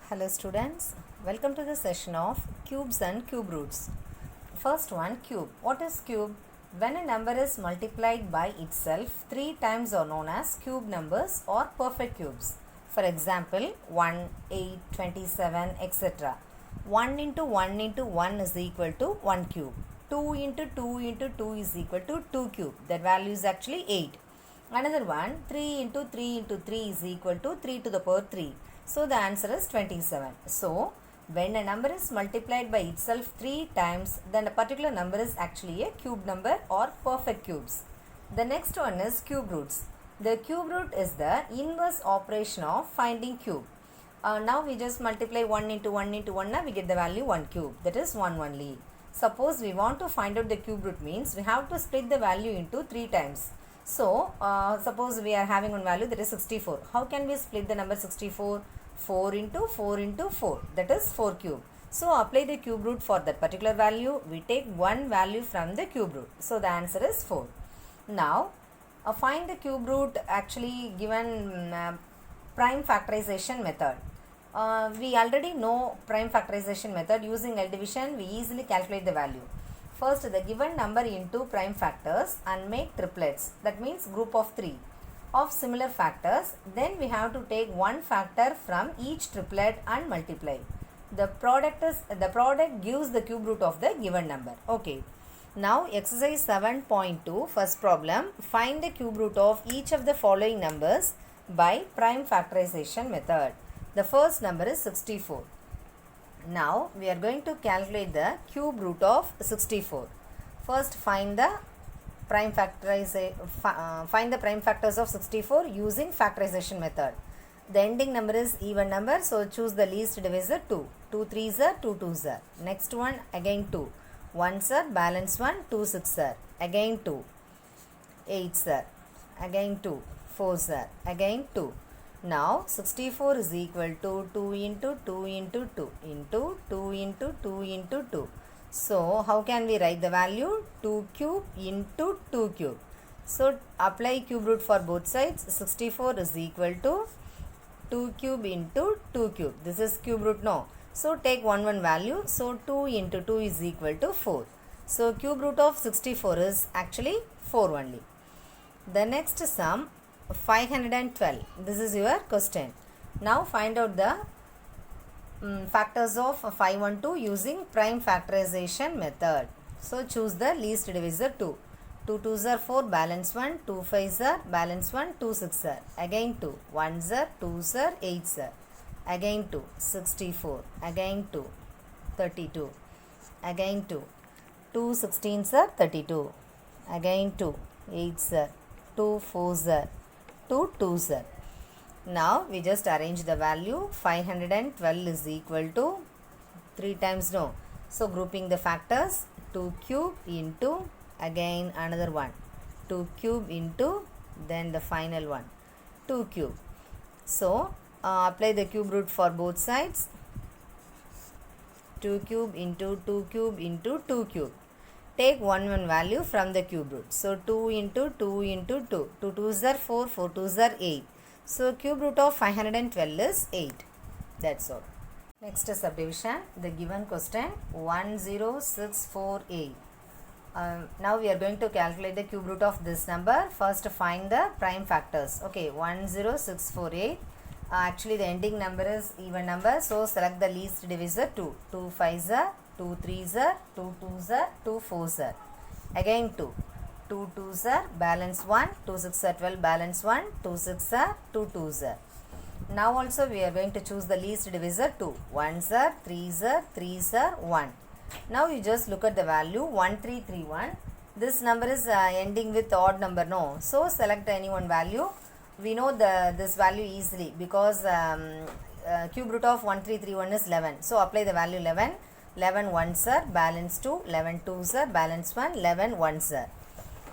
Hello students, welcome to the session of cubes and cube roots. First one, cube. What is cube? When a number is multiplied by itself 3 times are known as cube numbers or perfect cubes. For example, 1, 8, 27, etc. 1 into 1 into 1 is equal to 1 cube. 2 into 2 into 2 is equal to 2 cube. That value is actually 8. Another one, 3 into 3 into 3 is equal to 3 to the power 3. So the answer is 27. So when a number is multiplied by itself 3 times, then a particular number is actually a cube number or perfect cubes. The next one is cube roots. The cube root is the inverse operation of finding cube. Now we just multiply 1 into 1 into 1, now we get the value 1 cube, that is 1 only. Suppose we want to find out the cube root, means we have to split the value into 3 times. So, suppose we are having one value that is 64. How can we split the number 64? 4 into 4 into 4, that is 4 cube. So, apply the cube root for that particular value. We take one value from the cube root. So, the answer is 4. Now, find the cube root actually given prime factorization method. We already know prime factorization method. Using L division, we easily calculate the value. First, the given number into prime factors and make triplets. That means group of 3 of similar factors. Then we have to take one factor from each triplet and multiply. The product gives the cube root of the given number. Okay. Now exercise 7.2, first problem. Find the cube root of each of the following numbers by prime factorization method. The first number is 64. Now we are going to calculate the cube root of 64. First find the prime factors of 64 using factorization method. The ending number is even number, so choose the least divisor 2. 2 3s are 2 2s are. Next one again 2. 1s are balance 1, 2 6 are. Again 2. 8s are. Again 2. 4s are. Again 2. Now 64 is equal to 2 into 2 into 2 into 2 into 2 into 2. So how can we write the value? 2 cube into 2 cube. So apply cube root for both sides. 64 is equal to 2 cube into 2 cube. This is cube root, no. So take one value. So 2 into 2 is equal to 4. So cube root of 64 is actually 4 only. The next sum, 512. This is your question. Now find out the factors of 512 using prime factorization method. So choose the least divisor 2. 2 2s are 4, balance 1, 2 5s are, balance 1, 2 6 are. Again 2, 1s are, 2s are, 8s are. Again 2, 64. Again 2, 32. Again 2, 2 16s are, 32. Again 2, 8s are, 2 4s are, 2 2s are. Now we just arrange the value. 512 is equal to 3 times no. So grouping the factors, 2 cube into again another one, 2 cube into then the final one, 2 cube. So apply the cube root for both sides. 2 cube into 2 cube into 2 cube. Take one value from the cube root. So 2 into 2 into 2. 2 2s are 4, 4 2s are 8. So cube root of 512 is 8. That's all. Next subdivision. The given question 10648. Now we are going to calculate the cube root of this number. First find the prime factors. Okay, 10648. Actually the ending number is even number. So select the least divisor 2. 2 5s are, 2 3s are, 2 2s are, 2 4s are. Again 2. 2 2s are, balance 1, 2 6 are 12, balance 1, 2 6 are, 2 2s are. Now also we are going to choose the least divisor 2. 1s are, 3s are, 3s are, 1. Now you just look at the value 1331. This number is ending with odd number, no. So select any one value. We know this value easily because cube root of 1331 is 11. So apply the value 11. 11 1s are, balance 2, 11 2s are, balance 1, 11 1s are.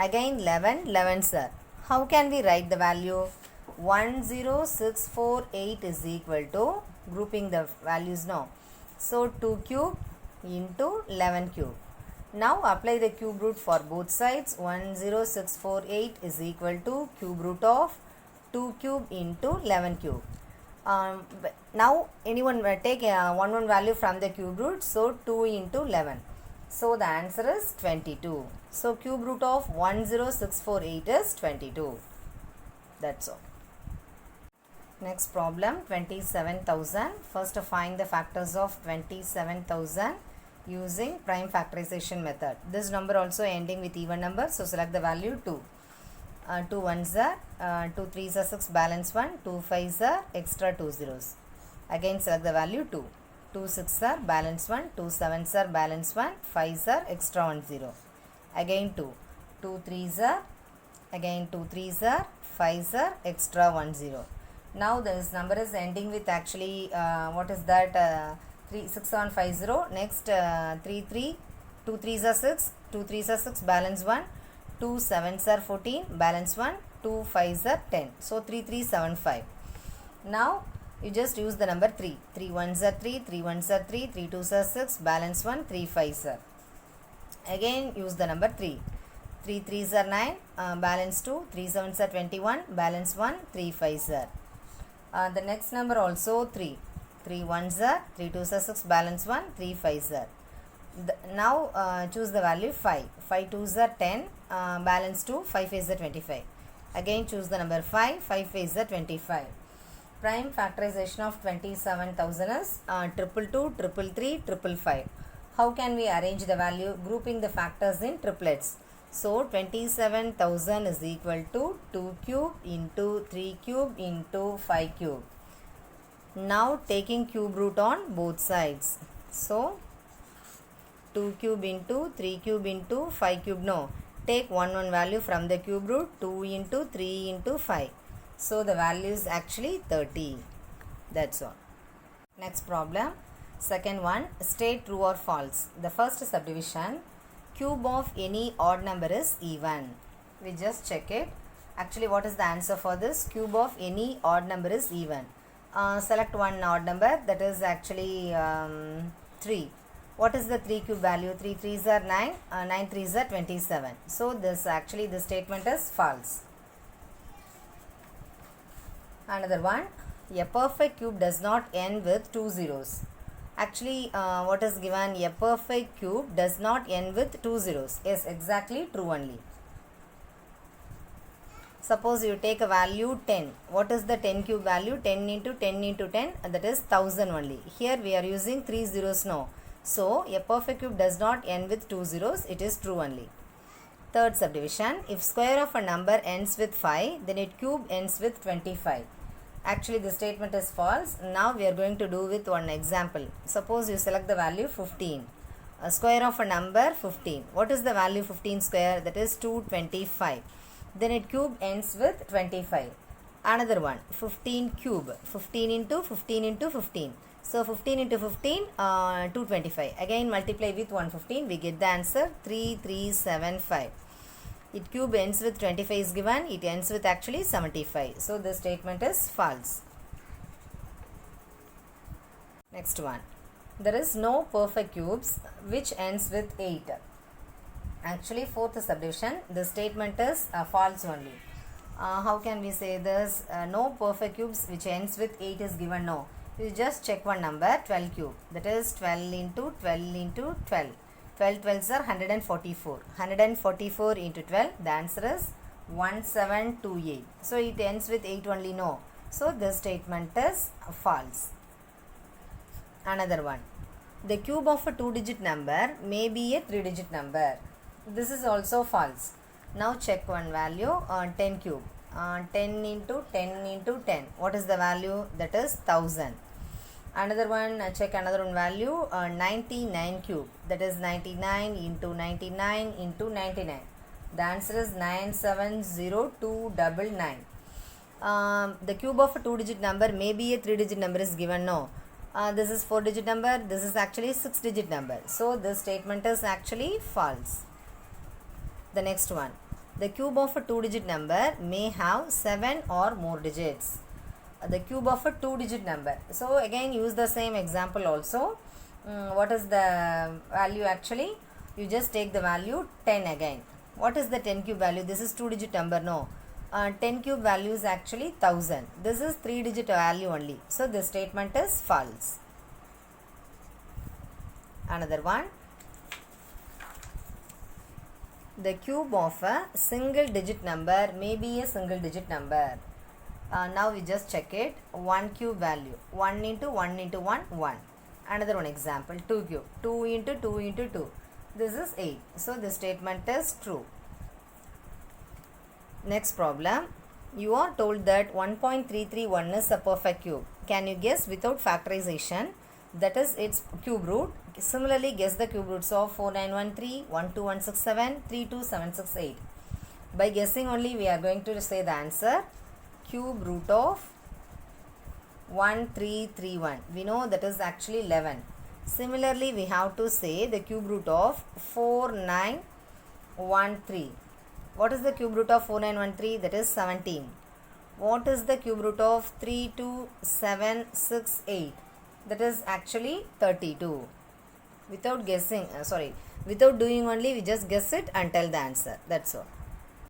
Again 11 11s are. How can we write the value? 10648 is equal to, grouping the values now. So 2 cube into 11 cube. Now apply the cube root for both sides. 10648 is equal to cube root of 2 cube into 11 cube. Now anyone take one value from the cube root, so 2 into 11. So the answer is 22. So cube root of 10648 is 22. That's all. Next problem, 27,000. First find the factors of 27,000 using prime factorization method. This number also ending with even number, so select the value 2. 2 ones are 2 threes are 6, balance 1, 2 fives are extra 2 zeros. Again select the value 2. 2 6 are balance 1, 2 sevens are balance 1, 5s are extra 1 0. Again 2. 2 threes are, again 2 threes are, 5s are extra 1 0. Now this number is ending with actually what is that 6750. Next 3 3, 2 threes are 6, 2 threes are 6, balance 1, 2 sevens are 14, balance 1, 2 fives are 10. So 3375. Now you just use the number 3. 3 ones are 3, 3 ones are 3, 3 twos are 6, balance 1, 3 fives are. Again use the number 3. 3 threes are 9, balance 2, 3 sevens are 21, balance 1, 3 fives are. The next number also 3. 3 ones are, 3 twos are 6, balance 1, 3 fives are. Now choose the value 5. 5 twos are 10, balance 2, 5 fives are 25. Again choose the number 5, 5 fives are 25. Prime factorization of 27,000 is 222, 333, 555. How can we arrange the value? Grouping the factors in triplets. So 27,000 is equal to 2 cube into 3 cube into 5 cube. Now taking cube root on both sides. So 2 cube into 3 cube into 5 cube. No. Take one value from the cube root, 2 into 3 into 5. So the value is actually 30. That's all. Next problem. Second one, state true or false. The first subdivision, cube of any odd number is even. We just check it. Actually, what is the answer for this? Cube of any odd number is even. Select one odd number, that is actually 3. What is the 3 cube value? 3 threes are 9, 9 threes are 27. So this statement is false. Another one, a perfect cube does not end with 2 zeros. Actually, what is given? A perfect cube does not end with 2 zeros. Yes, exactly true only. Suppose you take a value 10. What is the 10 cube value? 10 into 10 into 10, that is 1000 only. Here we are using 3 zeros now. So, a perfect cube does not end with 2 zeros. It is true only. Third subdivision, if square of a number ends with 5, then its cube ends with 25. Actually, the statement is false. Now we are going to do with one example. Suppose you select the value 15. A square of a number 15. What is the value 15 square? That is 225. Then its cube ends with 25. Another one, 15 cube. 15 into 15 into 15. So 15 into 15, 225. Again multiply with 115. We get the answer 3375. Its cube ends with 25 is given. It ends with actually 75. So this statement is false. Next one. There is no perfect cubes which ends with 8. Actually, fourth subdivision, the statement is false only. How can we say this? No perfect cubes which ends with 8 is given. No. You just check one number, 12 cube. That is 12 into 12 into 12. 12 12s are 144. 144 into 12, the answer is 1728. So it ends with 8 only. No. So this statement is false. Another one. The cube of a 2-digit number may be a 3-digit number. This is also false. Now check one value, 10 cube. 10 into 10 into 10. What is the value? That is 1000. Another one, check another one value, 99 cube. That is 99 into 99 into 99. The answer is 970,299. The cube of a 2-digit number may be a 3-digit number is given. No. This is 4-digit number. This is actually 6-digit number. So this statement is actually false. The next one. The cube of a 2-digit number may have 7 or more digits. The cube of a 2-digit number. So again use the same example also. What is the value actually? You just take the value 10 again. What is the 10 cube value? This is 2-digit number. No. 10 cube value is actually 1000. This is 3-digit value only. So this statement is false. Another one. The cube of a single digit number may be a single digit number. Now we just check it. 1 cube value. 1 into 1 into 1, 1. Another one example. 2 cube. 2 into 2 into 2. This is 8. So this statement is true. Next problem. You are told that 1.331 is a perfect cube. Can you guess without factorization? That is its cube root. Similarly, guess the cube roots of 4913, 12167, 32768. By guessing only, we are going to say the answer. Cube root of 1331. We know that is actually 11. Similarly, we have to say the cube root of 4913. What is the cube root of 4913? That is 17. What is the cube root of 32768? That is actually 32. Without guessing, without doing only, we just guess it and tell the answer. That's all.